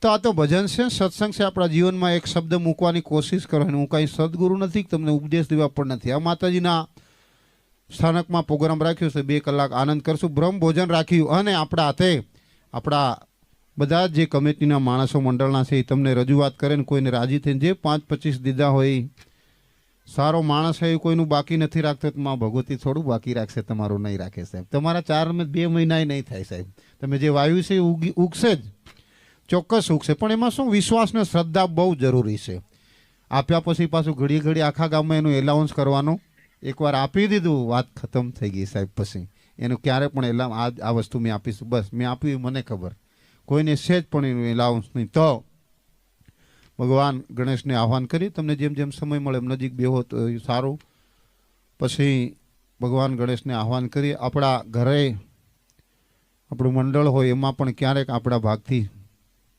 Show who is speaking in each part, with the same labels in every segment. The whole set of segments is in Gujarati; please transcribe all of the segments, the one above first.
Speaker 1: તો આ તો ભજન છે, સત્સંગ છે. આપણા જીવનમાં એક શબ્દ મૂકવાની કોશિશ કરવાની. હું કાંઈ સદગુરુ નથી, તમને ઉપદેશ દેવા પણ નથી. આ માતાજીના સ્થાનકમાં પ્રોગ્રામ રાખ્યો છે, 2 કલાક આનંદ કરશું, બ્રહ્મ ભોજન રાખ્યું. અને આપણા હાથે આપણા બધા જે કમિટીના માણસો મંડળના છે એ તમને રજૂઆત કરે ને કોઈને રાજી થઈને જે 5-25 દીધા હોય, સારો માણસ છે એ કોઈનું બાકી નથી રાખતો. તો માં ભગવતી થોડું બાકી રાખશે, તમારું નહીં રાખે સાહેબ. તમારા 2 મહિના નહીં થાય સાહેબ. તમે જે વાવ્યું છે એ ઉગશે જ, ચોક્કસ ઉગશે. પણ એમાં શું વિશ્વાસ ને શ્રદ્ધા બહુ જરૂરી છે. આપ્યા પછી પાછું ઘડીએ ઘડી આખા ગામમાં એનું એલાઉન્સ કરવાનું. એકવાર આપી દીધું, વાત ખતમ થઈ ગઈ સાહેબ. પછી એનું ક્યારે પણ આ વસ્તુ મેં આપીશું, બસ મેં આપ્યું મને ખબર, કોઈને સહેજ પણ એનું એલાઉન્સ નહીં. તો ભગવાન ગણેશને આહ્વાન કરી, તમને જેમ જેમ સમય મળે એમ નજીક બેહો તો સારું. પછી ભગવાન ગણેશને આહ્વાન કરી, આપણા ઘરે આપણું મંડળ હોય એમાં પણ ક્યારેક આપણા ભાગથી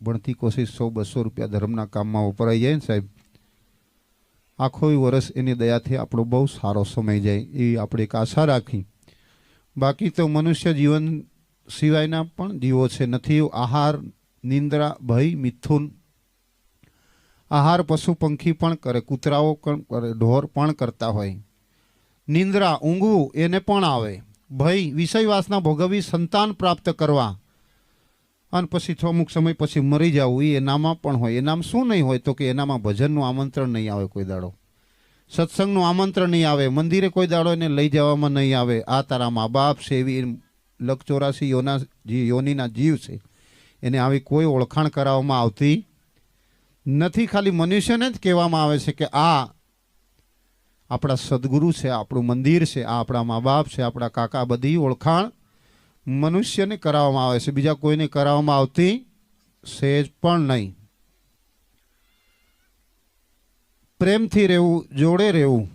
Speaker 1: બનતી કોશિશ 100-200 રૂપિયા ધર્મના કામમાં વપરાઈ જાય ને સાહેબ, આખો વર્ષ એની દયાથી આપણો બહુ સારો સમય જાય એ આપણે એક આશા રાખી. બાકી તો મનુષ્ય જીવન સિવાયના પણ જીવો છે. નથી આહાર, નિંદ્રા, ભય, મિથુન. આહાર પશુ પંખી પણ કરે, કૂતરાઓ પણ કરે, ઢોર પણ કરતા હોય. નિંદ્રા, ઊંઘવું, એને પણ આવે. ભય, વિષય વાસના ભોગવવી, સંતાન પ્રાપ્ત કરવા, અને પછી અમુક સમય પછી મરી જવું, એ એનામાં પણ હોય. એનામાં શું નહીં હોય તો કે એનામાં ભજનનું આમંત્રણ નહીં આવે કોઈ દાડો, સત્સંગનું આમંત્રણ નહીં આવે, મંદિરે કોઈ દાડો એને લઈ જવામાં નહીં આવે. આ તારા મા બાપ છે એવી 184 યોનીના જીવ છે, એને આવી કોઈ ઓળખાણ કરાવવામાં આવતી નથી. ખાલી મનુષ્યને જ કહેવામાં આવે છે કે આ આપણા સદગુરુ છે, આપણું મંદિર છે, આ આપણા મા બાપ છે, આપણા કાકા. બધી ઓળખાણ મનુષ્યને કરાવવામાં આવે છે, બીજા કોઈને કરાવવામાં આવતી સહેજ પણ નહીં. પ્રેમથી રહેવું, જોડે રહેવું.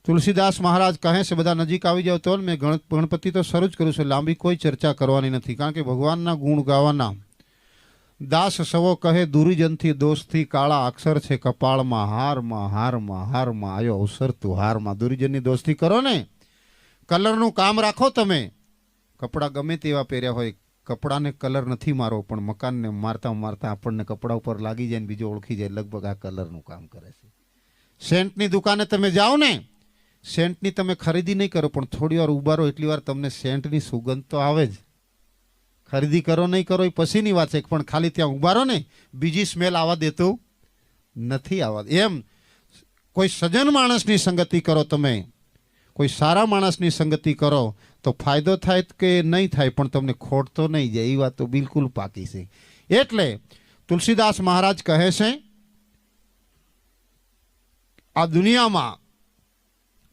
Speaker 1: તુલસીદાસ મહારાજ કહે છે, બધા નજીક આવી જાવ તો. મેં ગણપતિ તો શરૂ જ કરું છું, લાંબી કોઈ ચર્ચા કરવાની નથી, કારણ કે ભગવાનના ગુણ ગાવાના. દાસ સવો કહે દુર્જનથી દોષથી, કાળા અક્ષર છે કપાળમાં, હારમાં હારમાં હારમાં આયો અવસર તું હારમાં. દુર્જનની દોસ્તી કરો ને, કલરનું કામ રાખો. તમે કપડાં ગમે તેવા પહેર્યા હોય, કપડાને કલર નથી મારો, પણ મકાનને મારતા મારતા આપણને કપડા ઉપર લાગી જાય ને બીજો ઓળખી જાય, લગભગ આ કલરનું કામ કરે છે. સેન્ટની દુકાને તમે જાઓ ને, સેન્ટની તમે ખરીદી નહીં કરો, પણ થોડી વાર ઉભા રહો, એટલી વાર તમને સેન્ટની સુગંધ તો આવે જ. ખરીદી કરો નહીં કરો એ પછીની વાત છે, પણ ખાલી ત્યાં ઉભા રહો ને, બીજી સ્મેલ આવવા દેતું નથી. આવવા એમ કોઈ સજ્જન માણસની સંગતિ કરો, તમે કોઈ સારા માણસની સંગતિ કરો તો ફાયદો થાય કે નહીં થાય, પણ તમને ખોટ તો નહીં જાય. એ વાત તો બિલકુલ પાકી છે. એટલે તુલસીદાસ મહારાજ કહે છે, આ દુનિયામાં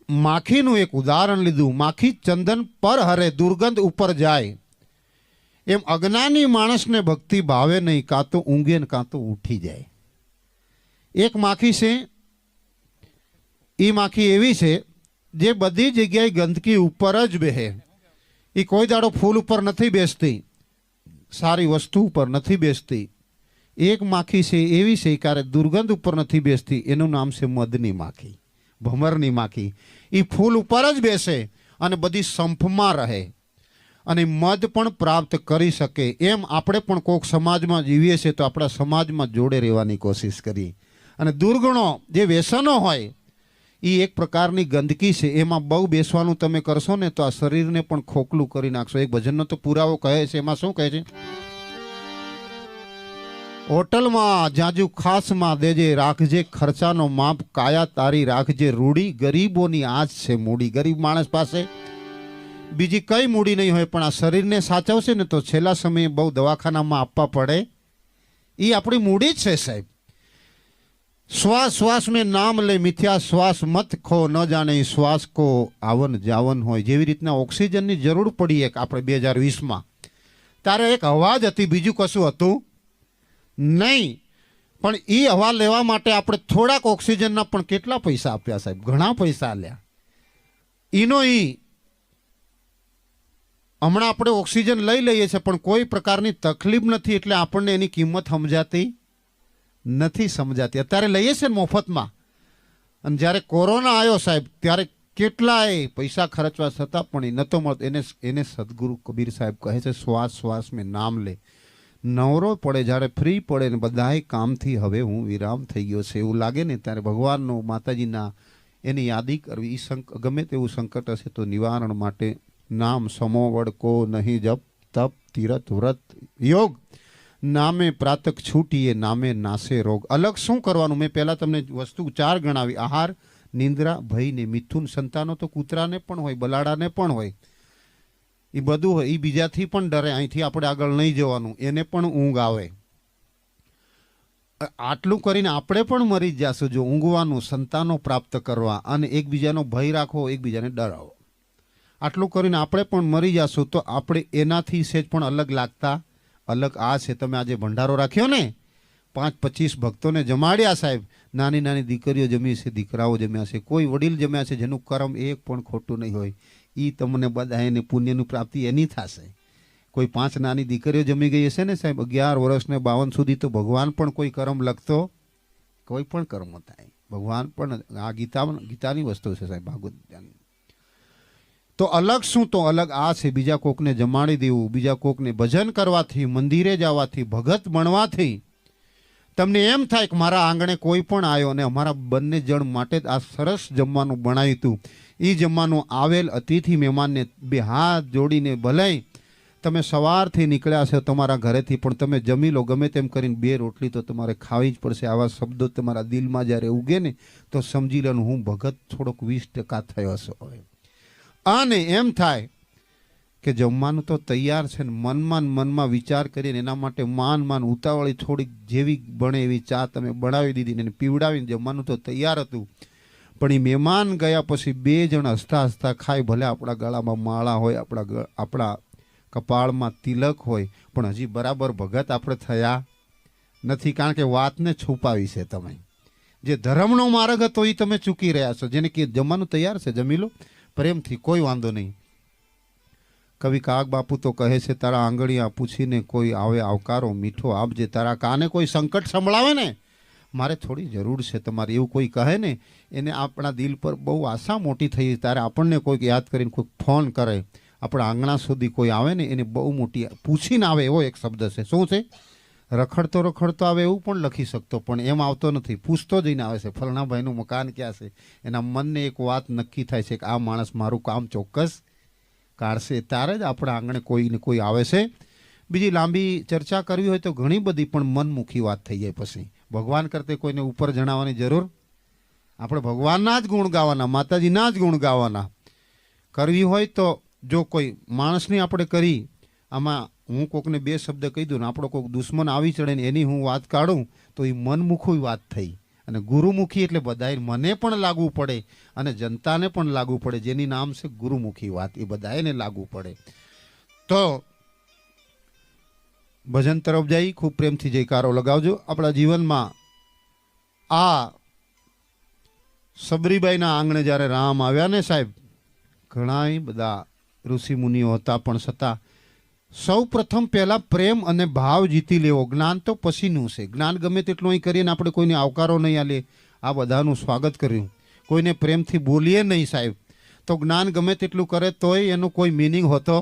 Speaker 1: માખીનું એક ઉદાહરણ લીધું. માખી ચંદન પર હરે, દુર્ગંધ ઉપર જાય. એમ અજ્ઞાની માણસને ભક્તિ ભાવે નહીં, કાં તો ઊંઘે ને કાં તો ઉઠી જાય. એક માખી છે, એ માખી એવી છે જે બધી જગ્યાએ ગંદકી ઉપર જ બેહે. એ કોઈ દાડો ફૂલ ઉપર નથી બેસતી, સારી વસ્તુ ઉપર નથી બેસતી. એક માખી છે એવી છે, ક્યારે દુર્ગંધ ઉપર નથી બેસતી, એનું નામ છે મધની માખી, ભમરની માખી. એ ફૂલ ઉપર જ બેસે અને બધી સંફમાં રહે અને મધ પણ પ્રાપ્ત કરી શકે. એમ આપણે પણ કોઈક સમાજમાં જીવીએ છીએ તો આપણા સમાજમાં જોડે રહેવાની કોશિશ કરીએ. અને દુર્ગુણો જે વ્યસનો હોય એ એક પ્રકારની ગંદકી છે, એમાં બહુ બેસવાનું તમે કરશો ને તો આ શરીરને પણ ખોખલું કરી નાખશો. એક ભજનનો તો પુરાવો કહે છે, એમાં શું કહે છે? હોટલમાં જાજુ ખાસમાં દેજે, રાખજે ખર્ચાનો માપ, કાયા તારી રાખજે રૂડી, ગરીબોની આજ છે મૂડી. ગરીબ માણસ પાસે બીજી કઈ મૂડી નહીં હોય, પણ આ શરીરને સાચવશે ને તો છેલ્લા સમયે બહુ દવાખાનામાં આપવા પડે. એ આપણી મૂડી જ છે સાહેબ. શ્વાસ શ્વાસ મેં નામ લે, મિથ્યા શ્વાસ મત ખો, ન જાણે શ્વાસ કો આવન જાવન હોય. જેવી રીતના ઓક્સિજનની જરૂર પડી એક આપણે 2020માં, ત્યારે એક હવા જ હતી, બીજું કશું હતું નહીં. પણ એ હવા લેવા માટે આપણે થોડાક ઓક્સિજનના પણ કેટલા પૈસા આપ્યા સાહેબ, ઘણા પૈસા આલ્યા. એનો હમણાં આપણે ઓક્સિજન લઈ લઈએ છીએ પણ કોઈ પ્રકારની તકલીફ નથી, એટલે આપણને એની કિંમત સમજાતી નથી. અત્યારે લઈએ છીએ મફતમાં. અને જ્યારે કોરોના આવ્યો સાહેબ, ત્યારે કેટલાય પૈસા ખર્ચવા છતાં પણ એ નહોતો મળતો. એને સદગુરુ કબીર સાહેબ કહે છે, શ્વાસ શ્વાસ મેં નામ લે. નવરો પડે, જ્યારે ફ્રી પડે ને બધાય કામથી હવે હું વિરામ થઈ ગયો છે એવું લાગે ને, ત્યારે ભગવાનનું માતાજીના એની યાદી કરવી. ગમે તેવું સંકટ હશે તો નિવારણ માટે નામ સમો વડકો નહીં, જપ તપ તીરથ વ્રત યોગ, નામે પ્રાતક છૂટીએ, નામે નાશે રોગ. અલગ શું કરવાનું? મેં પહેલાં તમને વસ્તુ 4 ગણાવી: આહાર, નિંદ્રા, ભય ને મિથુન. સંતાનો તો કૂતરાને પણ હોય, બલાડાને પણ હોય, એ બધું હોય. એ બીજાથી પણ ડરે, અહીંથી આપણે આગળ નહીં જવાનું, એને પણ ઊંઘ આવે. આટલું કરીને આપણે પણ મરી જ જશું જો ઊંઘવાનું, સંતાનો પ્રાપ્ત કરવા અને એકબીજાનો ભય રાખો, એકબીજાને ડરાવો. આટલું કરીને આપણે પણ મરી જશું તો આપણે એનાથી સેજ પણ અલગ લાગતા. અલગ આ છે, તમે આજે ભંડારો રાખ્યો ને, 5-25 ભક્તોને જમાડ્યા સાહેબ. નાની નાની દીકરીઓ જમી છે, દીકરાઓ જમ્યા છે, કોઈ વડીલ જમ્યા છે, જેનું કર્મ એક પણ ખોટું નહીં હોય. એ તમને બધા એને પુણ્યની પ્રાપ્તિ એની થશે. કોઈ 5 નાની દીકરીઓ જમી ગઈ હશે ને સાહેબ, 11 વર્ષને 52 સુધી, તો ભગવાન પણ કોઈ કર્મ લખતો, કોઈ પણ કર્મ થાય ભગવાન પણ. આ ગીતાની વસ્તુ છે સાહેબ, ભાગવત ગીતાની. તો અલગ શું? તો અલગ આ છે, બીજા કોકને જમાડી દેવું, બીજા કોકને ભજન કરવાથી, મંદિરે જવાથી, ભગત બનવાથી તમને એમ થાય કે મારા આંગણે કોઈ પણ આવ્યો અને અમારા બંને જણ માટે આ સરસ જમવાનું બનાવ્યું હતું. એ જમવાનું આવેલ અતિથિ મહેમાનને 2 હાથ જોડીને ભલાઈ તમે સવારથી નીકળ્યા છો તમારા ઘરેથી, પણ તમે જમી લો ગમે તેમ કરીને, 2 રોટલી તો તમારે ખાવી જ પડશે. આવા શબ્દો તમારા દિલમાં જ્યારે ઉગે ને તો સમજી લો હું ભગત થોડોક 20% થયો છું. અને એમ થાય કે જમવાનું તો તૈયાર છે ને, મનમાં વિચાર કરીને એના માટે માન ઉતાવળી થોડીક જેવી બને એવી ચા તમે બનાવી દીધી ને પીવડાવીને જમવાનું તો તૈયાર હતું. પણ એ મહેમાન ગયા પછી 2 જણ હસતા હસતા ખાય. ભલે આપણા ગળામાં માળા હોય, આપણા કપાળમાં તિલક હોય, પણ હજી બરાબર ભગત આપણે થયા નથી. કારણ કે વાતને છુપાવી છે તમે. જે ધર્મનો માર્ગ હતો એ તમે ચૂકી રહ્યા છો. જેને કે જમવાનું તૈયાર છે, જમી લો પ્રેમથી, કોઈ વાંધો નહીં. કવિ કાગ બાપુ તો કહે છે, તારા આંગળીયા પૂછીને કોઈ આવે આવકારો મીઠો આપજે. તારા કાને કોઈ સંકટ સંભળાવે ને, મારે થોડી જરૂર છે તમારી, એવું કોઈ કહે ને, એને આપણા દિલ પર બહુ આશા મોટી થઈ. ત્યારે આપણને કોઈક યાદ કરીને કોઈક ફોન કરે, આપણા આંગણા સુધી કોઈ આવે ને, એને બહુ મોટી પૂછીને આવે એવો એક શબ્દ છે. શું છે? રખડતો આવે એવું પણ લખી શકતો, પણ એમ આવતો નથી, પૂછતો જઈને આવે છે, ફલાણા ભાઈનું મકાન ક્યાં છે. એના મનને એક વાત નક્કી થાય છે કે આ માણસ મારું કામ ચોક્કસ કાઢશે. ત્યારે જ આપણા આંગણે કોઈને કોઈ આવે છે. બીજી લાંબી ચર્ચા કરવી હોય તો ઘણી બધી, પણ મનમુખી વાત થઈ જાય. પછી ભગવાન કરતે કોઈને ઉપર જણાવવાની જરૂર. આપણે ભગવાનના જ ગુણ ગાવાના, માતાજીના જ ગુણ ગાવાના. કરવી હોય તો જો કોઈ માણસની આપણે કરી, આમાં હું કોકને 2 શબ્દ કહી દઉં ને આપણો કોઈક દુશ્મન આવી ચડે ને એની હું વાત કાઢું તો એ મનમુખી વાત થઈ. અને ગુરુમુખી એટલે બધાએ મને પણ લાગવું પડે અને જનતાને પણ લાગવું પડે. જેની નામ છે ગુરુમુખી વાત, એ બધાને લાગવું પડે. તો ભજન તરફ જઈ ખૂબ પ્રેમથી જયકારો લગાવજો. આપણા જીવનમાં આ સબરીબાઈના આંગણે જ્યારે રામ આવ્યા ને સાહેબ, ઘણા બધા ઋષિ મુનિઓ હતા, પણ છતાં સૌ પ્રથમ પહેલાં પ્રેમ અને ભાવ જીતી લેવો. જ્ઞાન તો પછીનું છે. જ્ઞાન ગમે તેટલું અહીં કરીએ ને આપણે કોઈને આવકારો નહીં આલે, આ બધાનું સ્વાગત કર્યું, કોઈને પ્રેમથી બોલીએ નહીં સાહેબ, તો જ્ઞાન ગમે તેટલું કરે તોય એનું કોઈ મિનિંગ હોતો.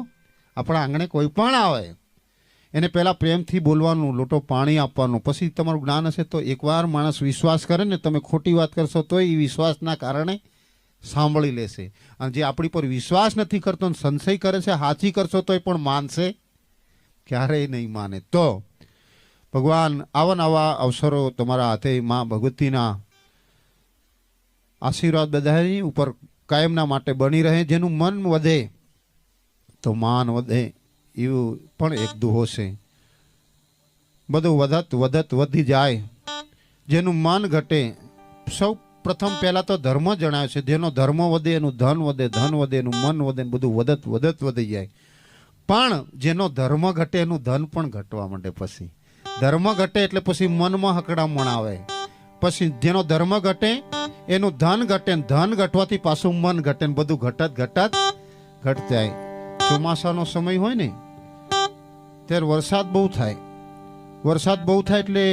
Speaker 1: આપણા આંગણે કોઈ પણ આવે એને પહેલાં પ્રેમથી બોલવાનું, લોટો પાણી આપવાનું, પછી તમારું જ્ઞાન હશે. તો એકવાર માણસ વિશ્વાસ કરે ને, તમે ખોટી વાત કરશો તો એ વિશ્વાસના કારણે સાંભળી લેશે. અને જે આપણી પર વિશ્વાસ નથી કરતો, સંશય કરે છે, સાચી કરશો તોય પણ માનશે, ક્યારેય નહીં માને. તો ભગવાન આવા અવસરો તમારા હાથે મા ભગવતીના આશીર્વાદ બધાની ઉપર કાયમના માટે બની રહે. જેનું મન વધે તો માન વધે, એવું પણ એક દુહો છે. બધું વધત વધી જાય. જેનું મન ઘટે, સૌ પ્રથમ પહેલા તો ધર્મ જણાવે છે. જેનો ધર્મ વધે એનું ધન વધે, ધન વધે એનું મન વધે, બધું વધત વધી જાય. પણ જેનો ધર્મ ઘટે એનું ધન પણ ઘટવા માંડે. પછી ધર્મ ઘટે એટલે પછી મનમાં હકડામણ આવે. પછી જેનો ધર્મ ઘટે એનું ધન ઘટે, ધન ઘટવાથી પાછું મન ઘટે, બધું ઘટ જાય. ચોમાસાનો સમય હોય ને ત્યારે વરસાદ બહુ થાય એટલે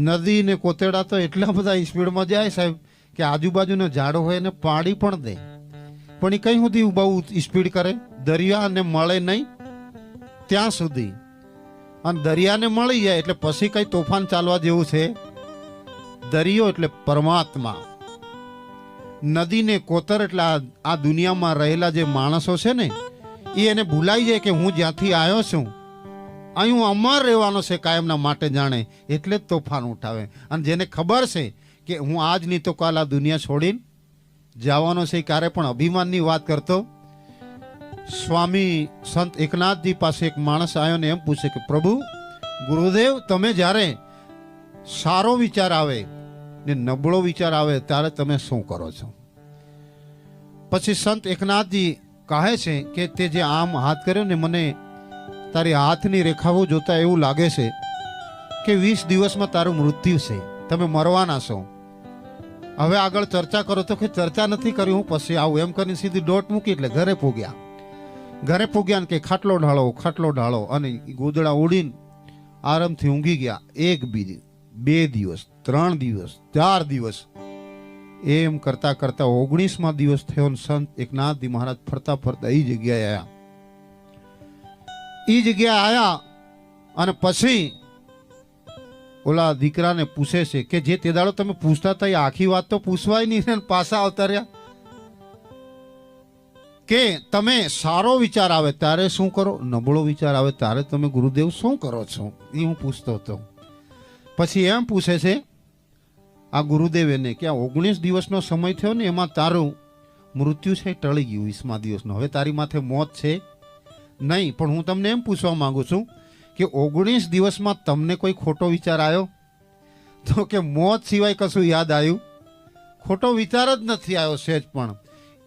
Speaker 1: નદી ને કોતેડા તો એટલા બધા સ્પીડમાં જાય સાહેબ કે આજુબાજુનો ઝાડો હોય એને પાડી પણ દે, પણ એ કઈ સુધી બહુ સ્પીડ કરે, દરિયા ને મળે નહીં ત્યાં સુધી. અને દરિયાને મળી જાય એટલે પછી કઈ તોફાન ચાલવા જેવું છે? દરિયો એટલે પરમાત્મા, નદીને કોતર એટલે આ દુનિયામાં રહેલા જે માણસો છે ને એ એને ભૂલાઈ જાય કે હું જ્યાંથી આવ્યો છું અહીં હું અમર રહેવાનો છે કાયમના માટે જાણે, એટલે જ તોફાન ઉઠાવે. અને જેને ખબર છે કે હું આજ નહીં તો કાલ આ દુનિયા છોડીને જવાનો છે, ક્યારે પણ અભિમાનની વાત કરતો. સ્વામી સંત એકનાથજી પાસે એક માણસ આવ્યો ને એમ પૂછે કે પ્રભુ ગુરુદેવ, તમે જ્યારે સારો વિચાર આવે ને નબળો વિચાર આવે ત્યારે તમે શું કરો છો? પછી સંત એકનાથજી કહે છે કે તે જે આમ હાથ કર્યો ને, મને તારી હાથની રેખાઓ જોતા એવું લાગે છે કે 20 દિવસમાં તારું મૃત્યુ છે, તમે મરવાના છો. હવે આગળ ચર્ચા કરો તો કે ચર્ચા નથી કરી, હું પછી આવું એમ કરીને સીધી ડોટ મૂકી. એટલે ઘરે પૂગ્યા ને કે ખાટલો ઢાળો અને ગોદડા ઉડીને આરામથી ઊંઘી ગયા. 1 2 દિવસ, 3 દિવસ, 4 દિવસ એમ કરતા કરતા 19મા દિવસ થયો. સંત એકનાથજી મહારાજ ફરતા ફરતા એ જગ્યાએ આયા અને પછી ઓલા દીકરાને પૂછે છે કે જે તે દાડો તમે પૂછતા હતા એ આખી વાત તો પૂછવાય નહીં, પાછા આવતા રહ્યા કે તમે સારો વિચાર આવે ત્યારે શું કરો, નબળો વિચાર આવે ત્યારે તમે ગુરુદેવ શું કરો છો, એ હું પૂછતો હતો. પછી એમ પૂછે છે આ ગુરુદેવ એને કે આ 19 દિવસનો સમય થયો ને એમાં તારું મૃત્યુ છે ટળી ગયું 20મા દિવસનો, હવે તારી માથે મોત છે નહીં. પણ હું તમને એમ પૂછવા માંગુ છું કે 19 દિવસમાં તમને કોઈ ખોટો વિચાર આવ્યો? તો કે મોત સિવાય કશું યાદ આવ્યું? ખોટો વિચાર જ નથી આવ્યો સહેજ પણ.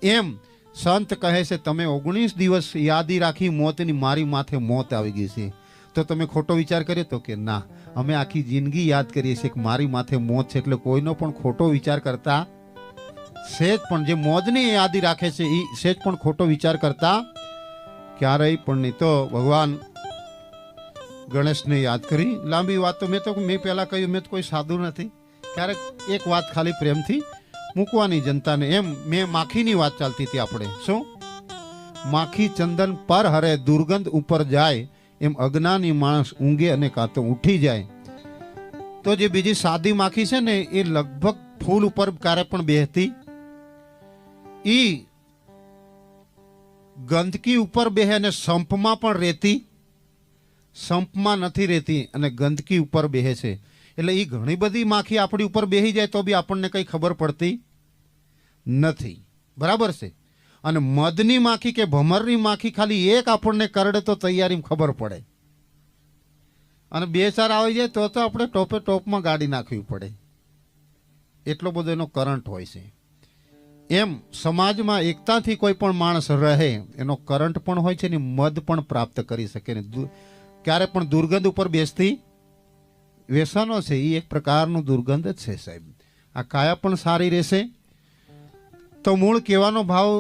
Speaker 1: એમ સંત કહે છે તમે 19 દિવસ યાદી રાખી મોતની, મારી માથે મોત આવી ગઈ છે, તો તમે ખોટો વિચાર કર્યો? તો કે ના, અમે આખી જિંદગી યાદ કરીએ છીએ કે મારી માથે મોત છે, એટલે કોઈનો પણ ખોટો વિચાર કરતા સહેજ પણ, જે મોજની યાદી રાખે છે એ સહેજ પણ ખોટો વિચાર કરતા ક્યારેય પણ નહીં. તો ભગવાન ગણેશને યાદ કરી. લાંબી વાત તો મેં પહેલા કહ્યું, મેં તો કોઈ સાધુ નથી. ક્યારેક એક વાત ખાલી પ્રેમથી મૂકવાની જનતાને. એમ મેં માખીની વાત ચાલતી હતી આપણે, શું માખી ચંદન પર હરે દુર્ગંધ ઉપર જાય, એમ અજ્ઞાની માણસ ઊંઘે અને કાં તો ઉઠી જાય. તો જે બીજી સાદી માખી છે ને એ લગભગ ફૂલ ઉપર ક્યારે પણ બેહતી, ઈ ગંદકી ઉપર બેહે અને સંપમાં પણ રહેતી, સંપમાં નથી રહેતી અને ગંદકી ઉપર બેહે છે. એટલે એ ઘણી બધી માખી આપણી ઉપર બેહી જાય તો બી આપણને કંઈ ખબર પડતી નથી, બરાબર છે. અને મધની માખી કે ભમરની માખી ખાલી એક આપણને કરડે તો તૈયારીમાં ખબર પડે, અને 2-4 આવી જાય તો આપણે ટોપમાં ગાડી નાખવી પડે, એટલો બધો એનો કરંટ હોય છે. એમ સમાજમાં એકતાથી કોઈ પણ માણસ રહે એનો કરંટ પણ હોય છે ને મધ પણ પ્રાપ્ત કરી શકે ને. ક્યારે પણ દુર્ગંધ ઉપર બેસતી વ્યસનો છે એ એક પ્રકારનું દુર્ગંધ જ છે સાહેબ. આ કાયા પણ સારી રહેશે. તો મૂળ કહેવાનો ભાવ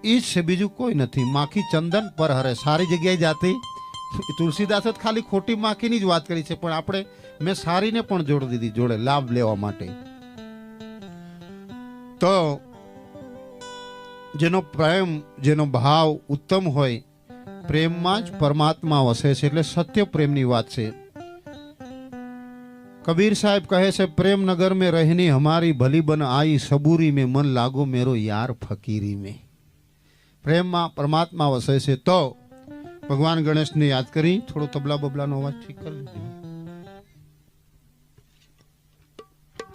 Speaker 1: એ જ છે, બીજું કોઈ નથી. માખી ચંદન પર હરે, સારી જગ્યાએ જાતી. તુલસીદાસ જ ખાલી ખોટી માખીની જ વાત કરી છે, પણ મેં સારીને પણ જોડી દીધી જોડે લાભ લેવા માટે. તો જેનો પ્રેમ, જેનો ભાવ ઉત્તમ હોય, પ્રેમમાં જ પરમાત્મા વસે છે, એટલે સત્ય પ્રેમની વાત છે. કબીર સાહેબ કહે છે પ્રેમ નગર में रहनी हमारी भली बन आई, सबूरी में मन लागो मेरो यार फकीरी में. પ્રેમમાં પરમાત્મા વસે છે. તો ભગવાન ગણેશને યાદ કરી થોડો તબલા બબલાનો અવાજ ઠીક કરી દીધો.